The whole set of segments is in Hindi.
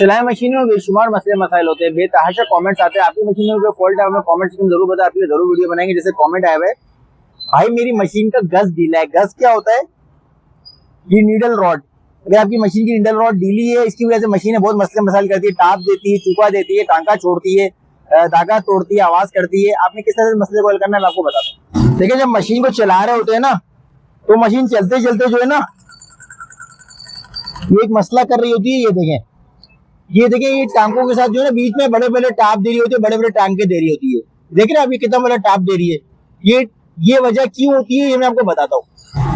सिलाई मशीन में बेशुमार मसले मसाइल होते हैं, बेतहाशा कमेंट्स आते हैं। आपकी मशीन में कोई फॉल्ट है, हमें कमेंट सेक्शन में जरूर बताएं, आपके लिए जरूर वीडियो बनाएंगे। जैसे कमेंट आया है, भाई मेरी मशीन का गज ढीला है। गज क्या होता है? ये नीडल रॉड। अगर आपकी मशीन की नीडल रॉड ढीली है, इसकी वजह से मशीन बहुत मसले मसाइल करती है, टाप देती है, चुका देती है, टांका छोड़ती है, धागा तोड़ती है, आवाज करती है। आपने किस तरह से मसले को हल करना है मैं आपको बताता हूँ। देखिए, जब मशीन को चला रहे होते हैं ना, तो मशीन चलते चलते जो है ना, ये एक मसला कर रही होती है। ये देखें, ये टांकों के साथ जो है ना, बीच में बड़े बड़े टाप दे रही होती है, बड़े बड़े टांके दे रही होती है। देख रहे हैं आप, ये कितना बड़ा टाप दे रही है। ये वजह क्यों होती है, ये मैं आपको बताता हूँ।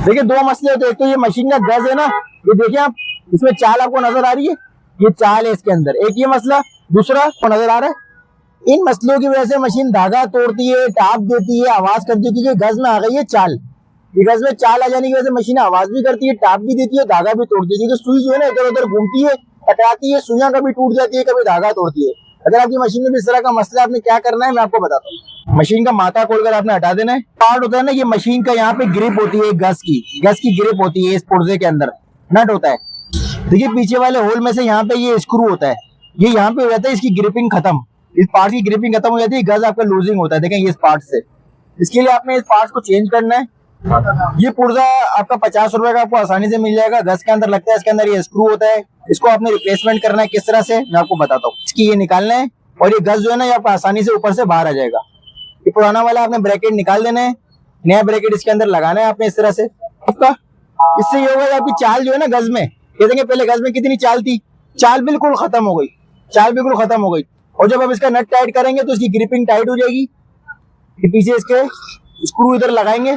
देखिए, दो मसले होते हैं। एक तो ये मशीन का गज है ना, ये देखिए आप, इसमें चाल आपको नजर आ रही है, ये चाल है इसके अंदर। एक ये मसला, दूसरा को नजर आ रहा है। इन मसलों की वजह से मशीन धागा तोड़ती है, टाप देती है, आवाज करती है, क्योंकि गज में आ गई है चाल। ये गज में चाल आ जाने की वजह से मशीन आवाज भी करती है, टाप भी देती है, धागा भी तोड़ती है। क्योंकि सुई जो है ना, इधर उधर घूमती है, टकराती है, सुइयां कभी टूट जाती है, कभी धागा तोड़ती है। अगर आपकी मशीन में भी इस तरह का मसला, आपने क्या करना है मैं आपको बताता हूँ। मशीन का माथा खोलकर आपने हटा देना है। पार्ट होता है ना, ये मशीन का यहाँ पे ग्रिप होती है, गज की ग्रिप होती है। इस पुर्जे के अंदर नट होता है। देखिए, पीछे वाले होल में से यहाँ पे ये स्क्रू होता है, ये यहाँ पे हो जाता है, इसकी ग्रिपिंग खत्म, इस पार्ट की ग्रिपिंग खत्म हो जाती है, गज आपका लूजिंग होता है। देखें, ये इस पार्ट से, इसके लिए आपने इस पार्ट को चेंज करना है। ये पुर्जा आपका 50 रुपए का आपको आसानी से मिल जाएगा। गज के अंदर लगता है, इसके अंदर ये स्क्रू होता है। इसको आपने रिप्लेसमेंट करना है। किस तरह से मैं आपको बताता हूँ। इसकी ये निकालना है, और ये गज जो है ना, ये आपको आसानी से ऊपर से बाहर आ जाएगा। ये पुराना वाला आपने ब्रैकेट निकाल देना है, नया ब्रैकेट इसके अंदर लगाना है आपने इस तरह से। आपका इससे ये होगा, आपकी चाल जो है ना गज में, ये देखें, पहले गज में कितनी चाल थी, चाल बिल्कुल खत्म हो गई, चाल बिल्कुल खत्म हो गई। और जब आप इसका नट टाइट करेंगे तो इसकी ग्रिपिंग टाइट हो जाएगी। पीछे इसके स्क्रू इधर लगाएंगे,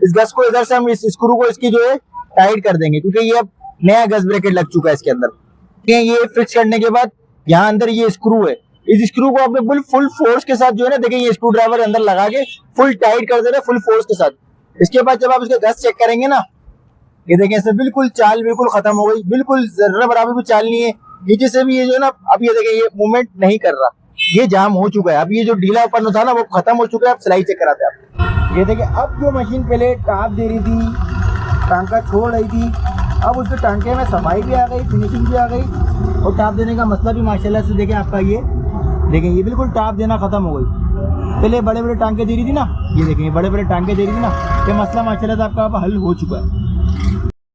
इस गज को इधर से हम इस स्क्रू को इसकी जो है टाइट कर देंगे, क्योंकि ये अब नया गज ब्रैकेट लग चुका है इसके अंदर। ये फिक्स करने के बाद यहाँ अंदर ये स्क्रू है, इस स्क्रू को आपने फुल फोर्स के साथ जो है ना, देखिए, ये स्क्रू ड्राइवर अंदर लगा के फुल टाइट कर देना, फुल फोर्स के साथ। इसके बाद जब आप इसके गज चेक करेंगे ना, ये देखें, इसमें बिल्कुल चाल बिल्कुल खत्म हो गई, बिल्कुल जर्रा बराबर भी चाल नहीं है। नीचे से भी ये जो है ना, अब ये देखें, ये मूवमेंट नहीं कर रहा, ये जाम हो चुका है। अब ये जो ढीलापन था ना, वो खत्म हो चुका है। आप सिलाई चेक कराते हैं आप। ये देखिए, अब जो मशीन पहले टाप दे रही थी, टांका छोड़ रही थी, अब उसके टांके में सफाई भी आ गई, फिनिशिंग भी आ गई, और टाप देने का मसला भी माशाल्लाह से देखें आपका, ये देखें, ये बिल्कुल टाप देना खत्म हो गई। पहले बड़े बड़े टांके दे रही थी ना, ये देखें, बड़े बड़े टांके दे रही थी ना, ये मसला माशाल्लाह से आपका हल हो चुका है।